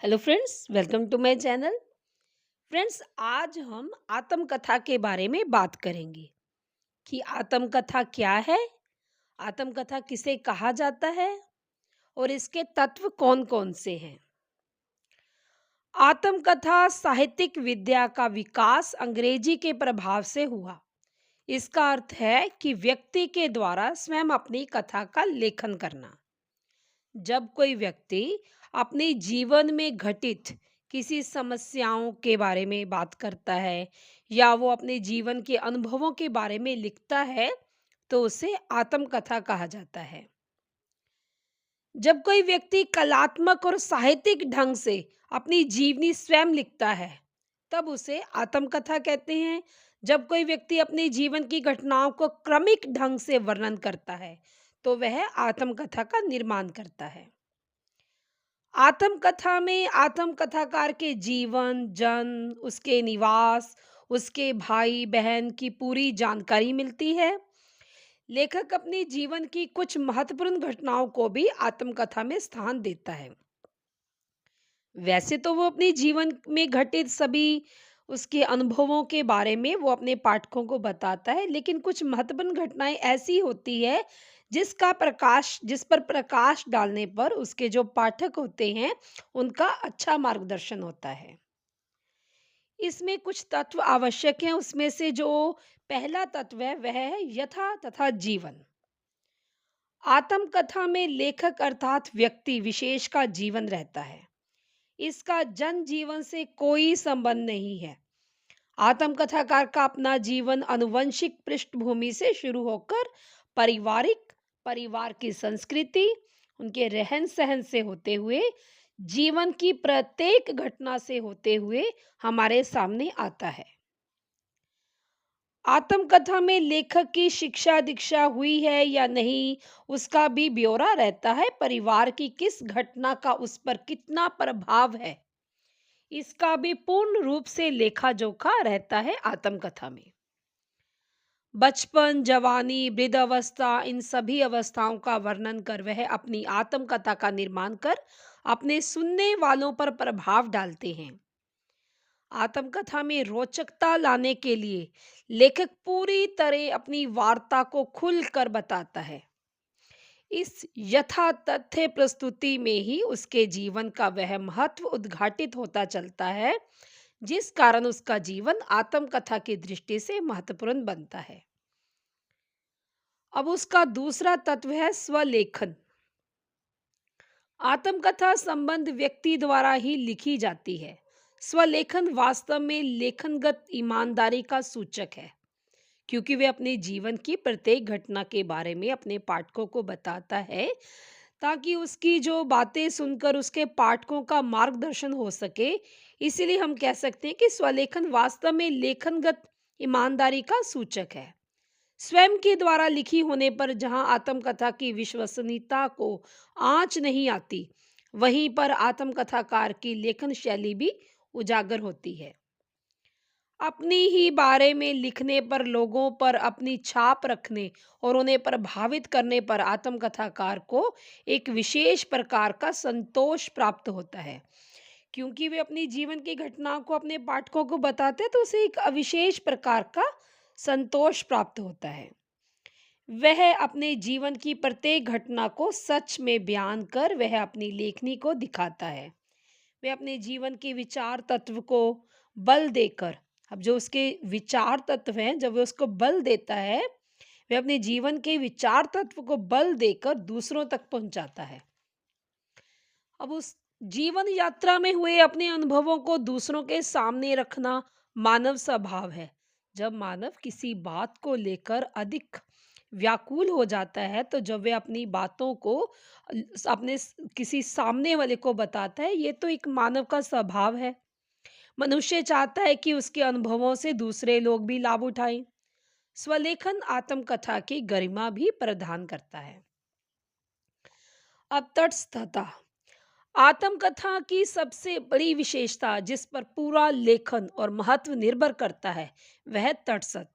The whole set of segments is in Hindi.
Hello friends, welcome to my channel. Friends, आज हम आत्मकथा के बारे में बात करेंगे कि आत्मकथा क्या है, आत्मकथा किसे कहा जाता है और इसके तत्व कौन-कौन से हैं। आत्मकथा साहित्यिक विद्या का विकास अंग्रेजी के प्रभाव से हुआ। इसका अर्थ है कि व्यक्ति के द्वारा स्वयं अपनी कथा का लेखन करना। जब कोई व्यक्ति अपने जीवन में घटित किसी समस्याओं के बारे में बात करता है या वो अपने जीवन के अनुभवों के बारे में लिखता है तो उसे आत्मकथा कहा जाता है। जब कोई व्यक्ति कलात्मक और साहित्यिक ढंग से अपनी जीवनी स्वयं लिखता है तब उसे आत्मकथा कहते हैं। जब कोई व्यक्ति अपने जीवन की घटनाओं को क्रमिक ढंग से वर्णन करता है तो वह आत्मकथा का निर्माण करता है। आत्मकथा में आत्मकथाकार के जीवन, जन्म, उसके निवास, उसके भाई-बहन की पूरी जानकारी मिलती है। लेखक अपने जीवन की कुछ महत्वपूर्ण घटनाओं को भी आत्मकथा में स्थान देता है। वैसे तो वो अपने जीवन में घटित सभी उसके अनुभवों के बारे में वो अपने पाठकों को बताता है, लेकिन कुछ महत्वपूर्ण घटनाएँ ऐसी होती है जिस पर प्रकाश डालने पर उसके जो पाठक होते हैं, उनका अच्छा मार्गदर्शन होता है। इसमें कुछ तत्व आवश्यक हैं, उसमें से जो पहला तत्व है वह है यथा तथा जीवन। आत्मकथा में लेखक अर्थात व्यक्ति विशेष का जीवन रहता है। इसका जन जीवन से कोई संबंध नहीं है। आत्मकथाकार का अपना जीवन आनुवंशिक पृष्ठभूमि से शुरू होकर पारिवारिक परिवार की संस्कृति, उनके रहन-सहन से होते हुए जीवन की प्रत्येक घटना से होते हुए हमारे सामने आता है। आत्मकथा में लेखक की शिक्षा दीक्षा हुई है या नहीं, उसका भी ब्यौरा रहता है। परिवार की किस घटना का उस पर कितना प्रभाव है, इसका भी पूर्ण रूप से लेखा जोखा रहता है आत्मकथा में। बचपन, जवानी, वृद्धावस्था, इन सभी अवस्थाओं का वर्णन कर वह अपनी आत्मकथा का निर्माण कर अपने सुनने वालों पर प्रभाव डालते हैं। आत्मकथा में रोचकता लाने के लिए लेखक पूरी तरह अपनी वार्ता को खुलकर बताता है। इस यथा तथ्य प्रस्तुति में ही उसके जीवन का वह महत्व उद्घाटित होता चलता है, जिस कारण उसका जीवन आत्मकथा की दृष्टि से महत्वपूर्ण बनता है। अब उसका दूसरा तत्व है स्वलेखन। आत्मकथा संबंध व्यक्ति द्वारा ही लिखी जाती है। स्वलेखन वास्तव में लेखनगत ईमानदारी का सूचक है, क्योंकि वे अपने जीवन की प्रत्येक घटना के बारे में अपने पाठकों को बताता है ताकि उसकी जो बातें सुनकर उसके पाठकों का मार्गदर्शन हो सके। इसीलिए हम कह सकते हैं कि स्वलेखन वास्तव में लेखनगत ईमानदारी का सूचक है। स्वयं के द्वारा लिखी होने पर जहां आत्मकथा की विश्वसनीयता को आंच नहीं आती, वहीं पर आत्मकथाकार की लेखन शैली भी उजागर होती है। अपनी ही बारे में लिखने पर लोगों पर अपनी छाप रखने और उन्हें प्रभावित करने पर आत्मकथाकार को एक विशेष प्रकार का संतोष प्राप्त होता है। क्योंकि वे अपनी जीवन की घटनाओं को अपने पाठकों को बताते हैं तो उसे एक विशेष प्रकार का संतोष प्राप्त होता है। वह अपने जीवन की प्रत्येक घटना को सच में बयान कर वह अपनी लेखनी को दिखाता है। वह अपने जीवन के विचार तत्व को बल देकर, अब जो उसके विचार तत्व हैं जब वह उसको बल देता है, वह अपने जीवन के विचार तत्व को बल देकर दूसरों तक पहुंचाता है। अब उस जीवन यात्रा में हुए अपने अनुभवों को दूसरों के सामने रखना मानव स्वभाव है। जब मानव किसी बात को लेकर अधिक व्याकुल हो जाता है तो जब वे अपनी बातों को किसी सामने वाले को बताता है, ये तो एक मानव का स्वभाव है। मनुष्य चाहता है कि उसके अनुभवों से दूसरे लोग भी लाभ उठाएं। स्वलेखन आत्मकथा की गरिमा भी प्रदान करता है। अब तटस्थता, आत्मकथा की सबसे बड़ी विशेषता जिस पर पूरा लेखन और महत्व निर्भर करता है वह तटस्थ।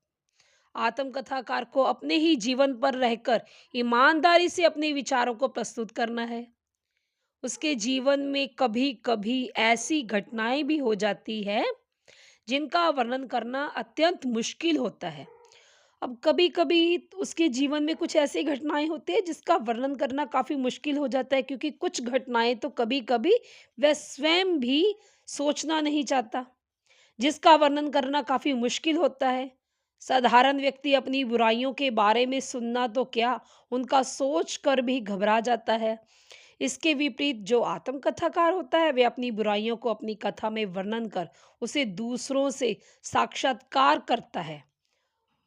आत्मकथाकार को अपने ही जीवन पर रहकर ईमानदारी से अपने विचारों को प्रस्तुत करना है। उसके जीवन में कभी-कभी ऐसी घटनाएँ भी हो जाती है, जिनका वर्णन करना अत्यंत मुश्किल होता है। अब कभी-कभी उसके जीवन में कुछ ऐसी घटनाएँ होती हैं जिसका वर्णन करना काफ़ी मुश्किल हो जाता है, क्योंकि कुछ घटनाएँ तो कभी-कभी वह स्वयं भी सोचना नहीं चाहता, जिसका वर्णन करना काफ़ी मुश्किल होता है। साधारण व्यक्ति अपनी बुराइयों के बारे में सुनना तो क्या, उनका सोच कर भी घबरा जाता है। इसके विपरीत जो आत्मकथाकार होता है, वह अपनी बुराइयों को अपनी कथा में वर्णन कर उसे दूसरों से साक्षात्कार करता है,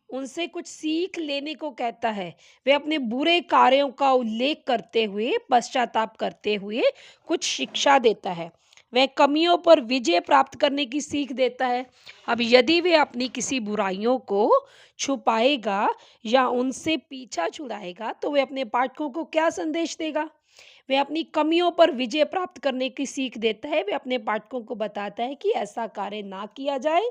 उनसे कुछ सीख लेने को कहता है। वह अपने बुरे कार्यों का उल्लेख करते हुए, पश्चाताप करते हुए कुछ शिक्षा देता है। वह कमियों पर विजय प्राप्त करने की सीख देता है। अब यदि वह अपनी किसी बुराइयों को छुपाएगा या उनसे पीछा छुड़ाएगा, तो वह अपने पाठकों को क्या संदेश देगा? वह अपनी कमियों पर विजय प्राप्त करने की सीख देता है। वह अपने पाठकों को बताता है कि ऐसा कार्य ना किया जाए,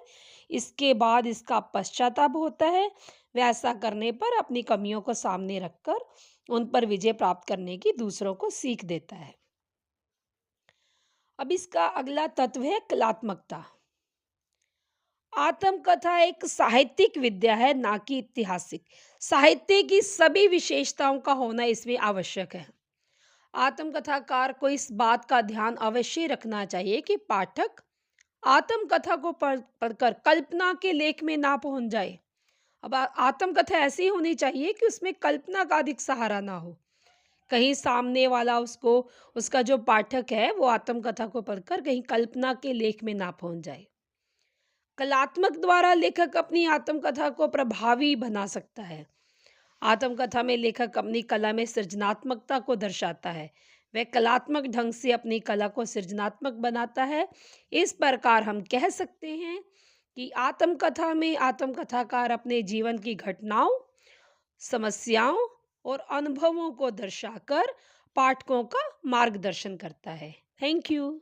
इसके बाद इसका पश्चाताप होता है। वह ऐसा करने पर अपनी कमियों को सामने रखकर उन पर विजय प्राप्त करने की दूसरों को सीख देता है। अब इसका अगला तत्व है कलात्मकता। आत्मकथा एक साहित्यिक विद्या है, ना कि ऐतिहासिक। साहित्य की सभी विशेषताओं का होना इसमें आवश्यक है। आत्मकथाकार को इस बात का ध्यान अवश्य रखना चाहिए कि पाठक आत्मकथा को पढ़कर कल्पना के लेख में ना पहुंच जाए। अब आत्मकथा ऐसी होनी चाहिए कि उसमें कल्पना का अधिक सहारा ना हो। कहीं सामने वाला उसको, उसका जो पाठक है, वो आत्मकथा को पढ़कर कहीं कल्पना के लेख में ना पहुंच जाए। कलात्मक द्वारा लेखक अपनी आत्मकथा को प्रभावी बना सकता है। आत्मकथा में लेखक अपनी कला में सृजनात्मकता को दर्शाता है। वह कलात्मक ढंग से अपनी कला को सृजनात्मक बनाता है। इस प्रकार हम कह सकते हैं कि आत्मकथा में आत्मकथाकार अपने जीवन की घटनाओं, समस्याओं और अनुभवों को दर्शाकर पाठकों का मार्गदर्शन करता है। Thank you.